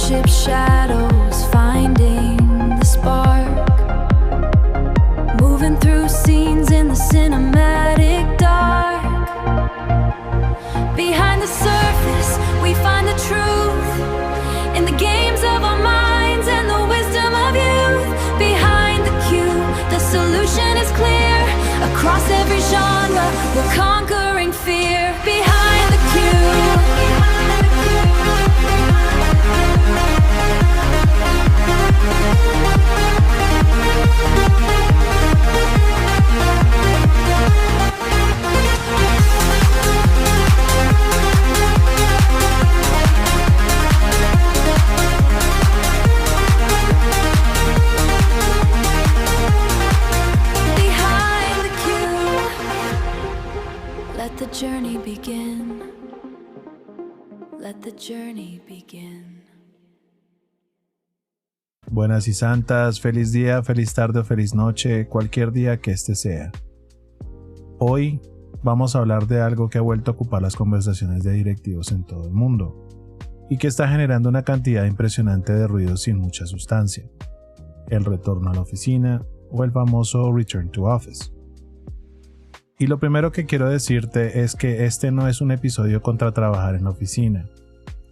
ship shadows, finding the spark, moving through scenes in the cinematic dark. Behind the surface, we find the truth in the games of our minds and the wisdom of youth. Behind the cue, the solution is clear. Across every genre, we're conquering fear. Behind the cue. Let the journey begin. Let the journey begin. Buenas y santas, feliz día, feliz tarde o feliz noche, cualquier día que este sea. Hoy vamos a hablar de algo que ha vuelto a ocupar las conversaciones de directivos en todo el mundo y que está generando una cantidad impresionante de ruidos sin mucha sustancia: el retorno a la oficina o el famoso Return to Office. Y lo primero que quiero decirte es que este no es un episodio contra trabajar en la oficina.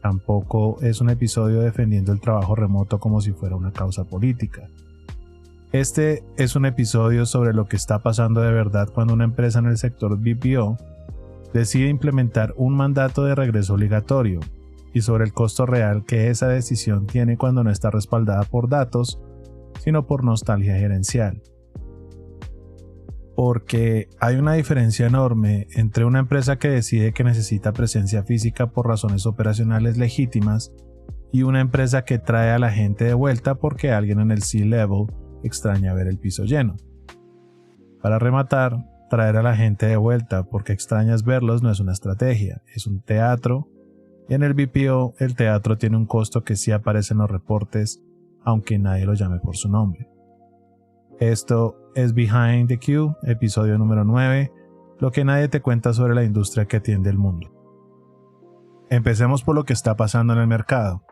Tampoco es un episodio defendiendo el trabajo remoto como si fuera una causa política. Este es un episodio sobre lo que está pasando de verdad cuando una empresa en el sector BPO decide implementar un mandato de regreso obligatorio y sobre el costo real que esa decisión tiene cuando no está respaldada por datos, sino por nostalgia gerencial. Porque hay una diferencia enorme entre una empresa que decide que necesita presencia física por razones operacionales legítimas y una empresa que trae a la gente de vuelta porque alguien en el C-Level extraña ver el piso lleno. Para rematar, traer a la gente de vuelta porque extrañas verlos no es una estrategia, es un teatro, y en el BPO el teatro tiene un costo que sí aparece en los reportes, aunque nadie lo llame por su nombre. Esto es Behind the Cue, episodio número 9, lo que nadie te cuenta sobre la industria que atiende el mundo. Empecemos por lo que está pasando en el mercado.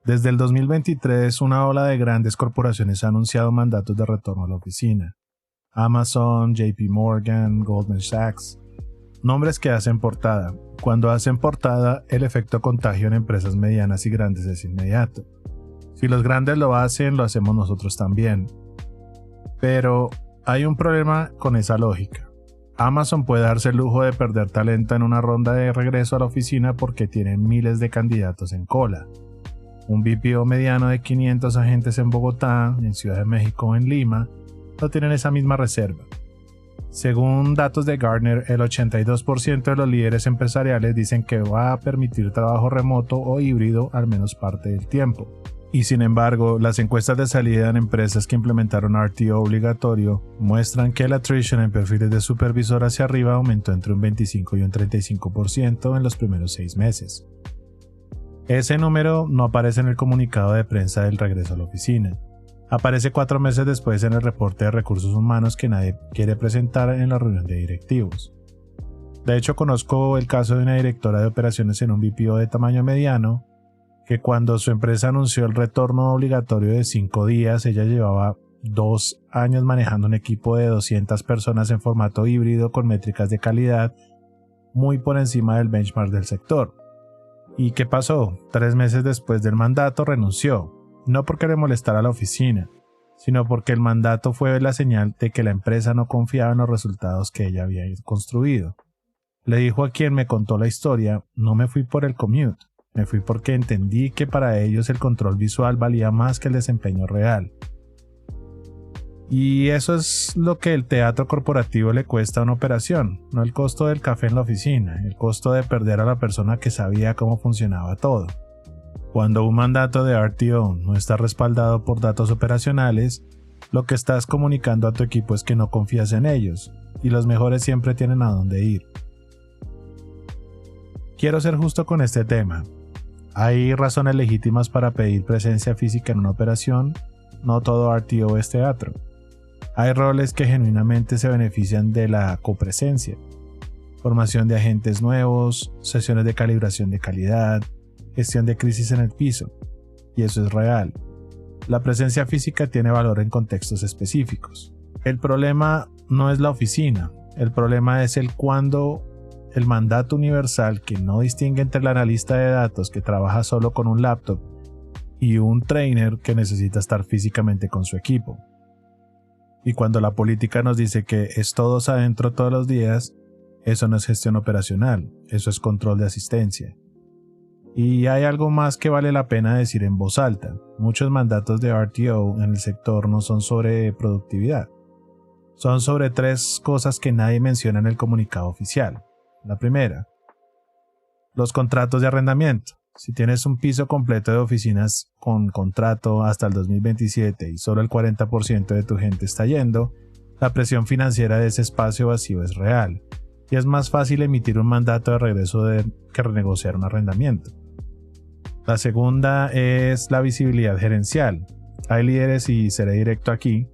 Desde el 2023, una ola de grandes corporaciones ha anunciado mandatos de retorno a la oficina. Amazon, JP Morgan, Goldman Sachs, nombres que hacen portada. Cuando hacen portada, el efecto contagio en empresas medianas y grandes es inmediato. Si los grandes lo hacen, lo hacemos nosotros también. Pero hay un problema con esa lógica. Amazon puede darse el lujo de perder talento en una ronda de regreso a la oficina porque tienen miles de candidatos en cola. Un BPO mediano de 500 agentes en Bogotá, en Ciudad de México o en Lima no tienen esa misma reserva. Según datos de Gartner, el 82% de los líderes empresariales dicen que va a permitir trabajo remoto o híbrido al menos parte del tiempo. Y sin embargo, las encuestas de salida en empresas que implementaron RTO obligatorio muestran que el attrition en perfiles de supervisor hacia arriba aumentó entre un 25 y un 35% en los primeros 6 meses. Ese número no aparece en el comunicado de prensa del regreso a la oficina. Aparece 4 meses después en el reporte de recursos humanos que nadie quiere presentar en la reunión de directivos. De hecho, conozco el caso de una directora de operaciones en un BPO de tamaño mediano, que cuando su empresa anunció el retorno obligatorio de 5 días, ella llevaba 2 años manejando un equipo de 200 personas en formato híbrido con métricas de calidad muy por encima del benchmark del sector. ¿Y qué pasó? 3 meses después del mandato renunció, no porque le molestara la oficina, sino porque el mandato fue la señal de que la empresa no confiaba en los resultados que ella había construido. Le dijo a quien me contó la historia: no me fui por el commute. Me fui porque entendí que para ellos el control visual valía más que el desempeño real. Y eso es lo que el teatro corporativo le cuesta a una operación, no el costo del café en la oficina, el costo de perder a la persona que sabía cómo funcionaba todo. Cuando un mandato de RTO no está respaldado por datos operacionales, lo que estás comunicando a tu equipo es que no confías en ellos, y los mejores siempre tienen a dónde ir. Quiero ser justo con este tema. Hay razones legítimas para pedir presencia física en una operación, no todo RTO es teatro. Hay roles que genuinamente se benefician de la copresencia: formación de agentes nuevos, sesiones de calibración de calidad, gestión de crisis en el piso. y eso es real. La presencia física tiene valor en contextos específicos. El problema no es la oficina, el problema es el cuando el mandato universal que no distingue entre el analista de datos que trabaja solo con un laptop y un trainer que necesita estar físicamente con su equipo. Y cuando la política nos dice que es todos adentro todos los días, eso no es gestión operacional, eso es control de asistencia. Y hay algo más que vale la pena decir en voz alta. Muchos mandatos de RTO en el sector no son sobre productividad. Son sobre 3 cosas que nadie menciona en el comunicado oficial. La primera, los contratos de arrendamiento. Si tienes un piso completo de oficinas con contrato hasta el 2027 y solo el 40% de tu gente está yendo, la presión financiera de ese espacio vacío es real, y es más fácil emitir un mandato de regreso que renegociar un arrendamiento. La segunda es la visibilidad gerencial. Hay líderes, y seré directo aquí,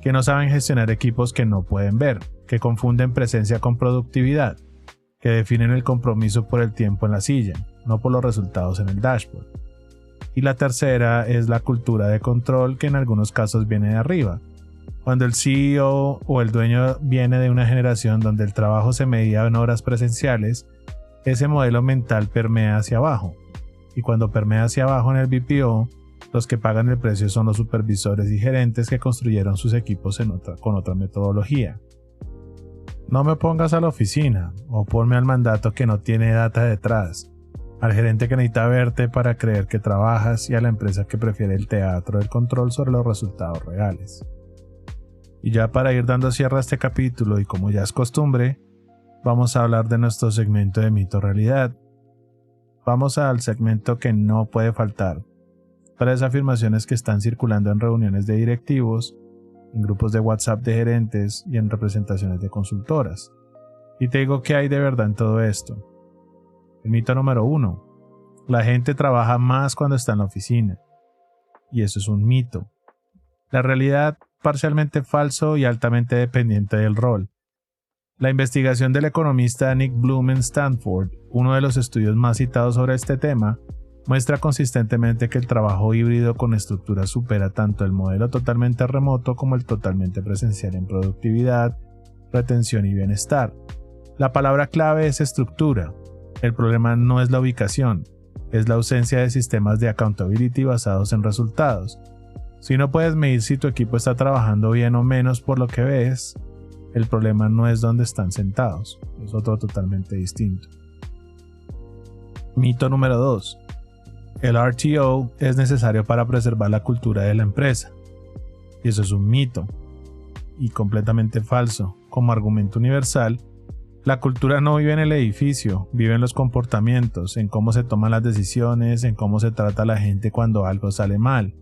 que no saben gestionar equipos que no pueden ver, que confunden presencia con productividad, que definen el compromiso por el tiempo en la silla, no por los resultados en el dashboard. Y la tercera es la cultura de control, que en algunos casos viene de arriba. Cuando el CEO o el dueño viene de una generación donde el trabajo se medía en horas presenciales, ese modelo mental permea hacia abajo. Y cuando permea hacia abajo en el BPO, los que pagan el precio son los supervisores y gerentes que construyeron sus equipos con otra metodología. No me pongas a la oficina, o ponme al mandato que no tiene data detrás, al gerente que necesita verte para creer que trabajas y a la empresa que prefiere el teatro del control sobre los resultados reales. Y ya para ir dando cierre a este capítulo, y como ya es costumbre, vamos a hablar de nuestro segmento de mito-realidad. Vamos al segmento que no puede faltar. 3 afirmaciones que están circulando en reuniones de directivos, en grupos de WhatsApp de gerentes y en representaciones de consultoras. Y te digo qué hay de verdad en todo esto. El mito número 1. La gente trabaja más cuando está en la oficina. Y eso es un mito. La realidad, parcialmente falso y altamente dependiente del rol. La investigación del economista Nick Bloom en Stanford, uno de los estudios más citados sobre este tema, muestra consistentemente que el trabajo híbrido con estructura supera tanto el modelo totalmente remoto como el totalmente presencial en productividad, retención y bienestar. La palabra clave es estructura. El problema no es la ubicación, es la ausencia de sistemas de accountability basados en resultados. Si no puedes medir si tu equipo está trabajando bien o menos por lo que ves, el problema no es dónde están sentados, es otro totalmente distinto. Mito número 2. El RTO es necesario para preservar la cultura de la empresa. Y eso es un mito. Y completamente falso. Como argumento universal, la cultura no vive en el edificio, vive en los comportamientos, en cómo se toman las decisiones, en cómo se trata a la gente cuando algo sale mal.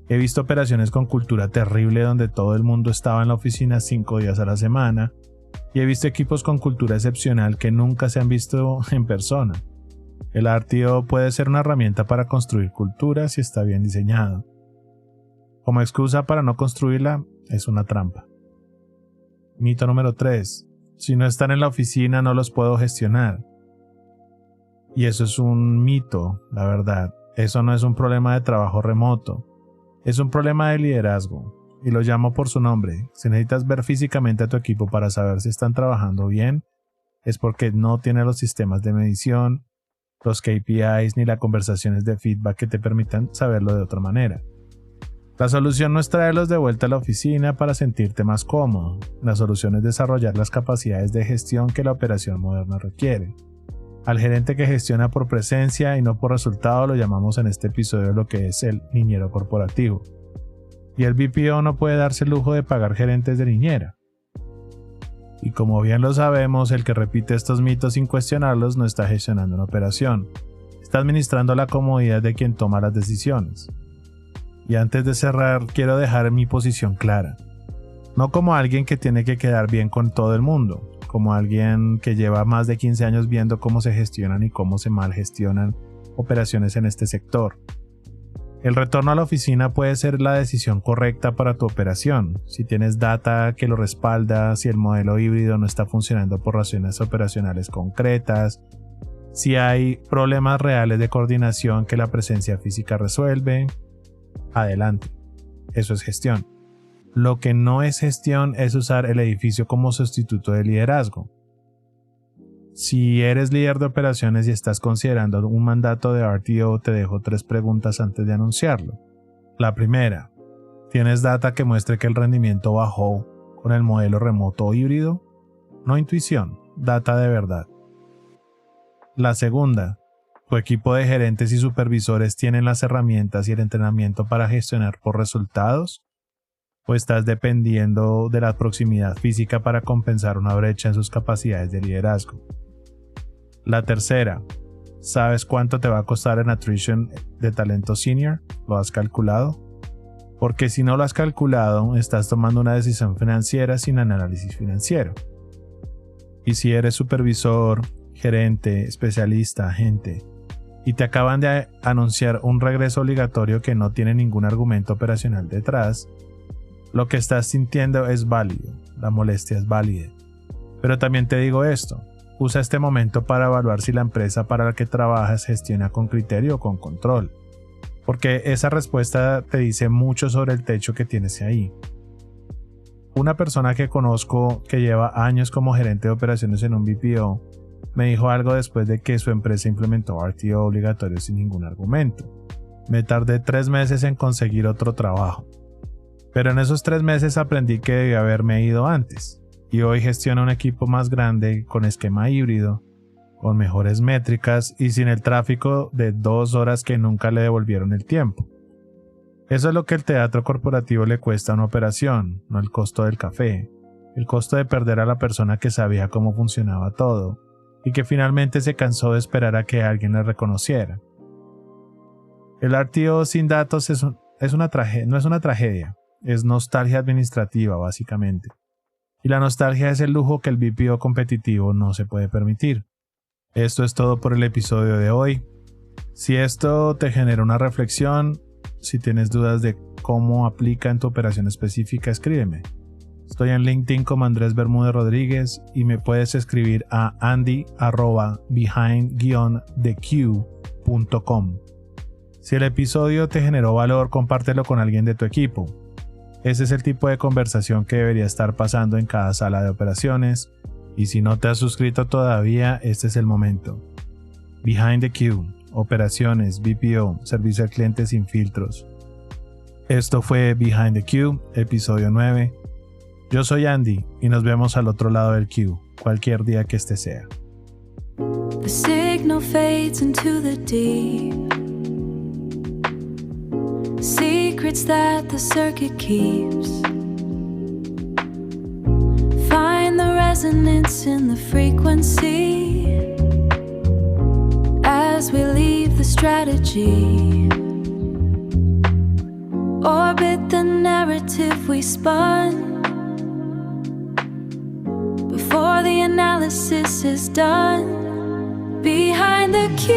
He visto operaciones con cultura terrible donde todo el mundo estaba en la oficina 5 días a la semana, y he visto equipos con cultura excepcional que nunca se han visto en persona. El RTO puede ser una herramienta para construir cultura si está bien diseñado. Como excusa para no construirla, es una trampa. Mito número 3. Si no están en la oficina, no los puedo gestionar. Y eso es un mito, la verdad. Eso no es un problema de trabajo remoto. Es un problema de liderazgo. Y lo llamo por su nombre. Si necesitas ver físicamente a tu equipo para saber si están trabajando bien, es porque no tiene los sistemas de medición, los KPIs ni las conversaciones de feedback que te permitan saberlo de otra manera. La solución no es traerlos de vuelta a la oficina para sentirte más cómodo. La solución es desarrollar las capacidades de gestión que la operación moderna requiere. Al gerente que gestiona por presencia y no por resultado lo llamamos en este episodio lo que es el niñero corporativo. Y el BPO no puede darse el lujo de pagar gerentes de niñera. Y como bien lo sabemos, el que repite estos mitos sin cuestionarlos no está gestionando una operación. Está administrando la comodidad de quien toma las decisiones. Y antes de cerrar, quiero dejar mi posición clara. No como alguien que tiene que quedar bien con todo el mundo, como alguien que lleva más de 15 años viendo cómo se gestionan y cómo se mal gestionan operaciones en este sector. El retorno a la oficina puede ser la decisión correcta para tu operación, si tienes data que lo respalda, si el modelo híbrido no está funcionando por razones operacionales concretas, Si hay problemas reales de coordinación que la presencia física resuelve, adelante. Eso es gestión. Lo que no es gestión es usar el edificio como sustituto de liderazgo. Si eres líder de operaciones y estás considerando un mandato de RTO, te dejo 3 preguntas antes de anunciarlo. La primera, ¿tienes data que muestre que el rendimiento bajó con el modelo remoto o híbrido? No intuición, data de verdad. La segunda, ¿tu equipo de gerentes y supervisores tienen las herramientas y el entrenamiento para gestionar por resultados? ¿O estás dependiendo de la proximidad física para compensar una brecha en sus capacidades de liderazgo? La tercera, ¿sabes cuánto te va a costar en attrition de talento senior? ¿Lo has calculado? Porque si no lo has calculado, estás tomando una decisión financiera sin análisis financiero. Y si eres supervisor, gerente, especialista, agente, y te acaban de anunciar un regreso obligatorio que no tiene ningún argumento operacional detrás, lo que estás sintiendo es válido, la molestia es válida. Pero también te digo esto, usa este momento para evaluar si la empresa para la que trabajas gestiona con criterio o con control, porque esa respuesta te dice mucho sobre el techo que tienes ahí. Una persona que conozco que lleva años como gerente de operaciones en un BPO me dijo algo después de que su empresa implementó RTO obligatorio sin ningún argumento. Me tardé 3 meses en conseguir otro trabajo, pero en esos 3 meses aprendí que debía haberme ido antes, y hoy gestiono un equipo más grande con esquema híbrido, con mejores métricas y sin el tráfico de 2 horas que nunca le devolvieron el tiempo. Eso es lo que el teatro corporativo le cuesta a una operación, no el costo del café, el costo de perder a la persona que sabía cómo funcionaba todo y que finalmente se cansó de esperar a que alguien le reconociera. El RTO sin datos no es una tragedia, es nostalgia administrativa básicamente. Y la nostalgia es el lujo que el BPO competitivo no se puede permitir. Esto es todo por el episodio de hoy. Si esto te genera una reflexión, si tienes dudas de cómo aplica en tu operación específica, escríbeme. Estoy en LinkedIn como Andrés Bermúdez Rodríguez y me puedes escribir a andy@behind-theq.com. Si el episodio te generó valor, compártelo con alguien de tu equipo. Ese es el tipo de conversación que debería estar pasando en cada sala de operaciones. Y si no te has suscrito todavía, este es el momento. Behind the Q, operaciones, BPO, servicio al cliente sin filtros. Esto fue Behind the Q, episodio 9. Yo soy Andy y nos vemos al otro lado del Q, cualquier día que este sea. The signal fades into the deep. Secrets that the circuit keeps. Find the resonance in the frequency as we leave the strategy. Orbit the narrative we spun before the analysis is done. Behind the Q.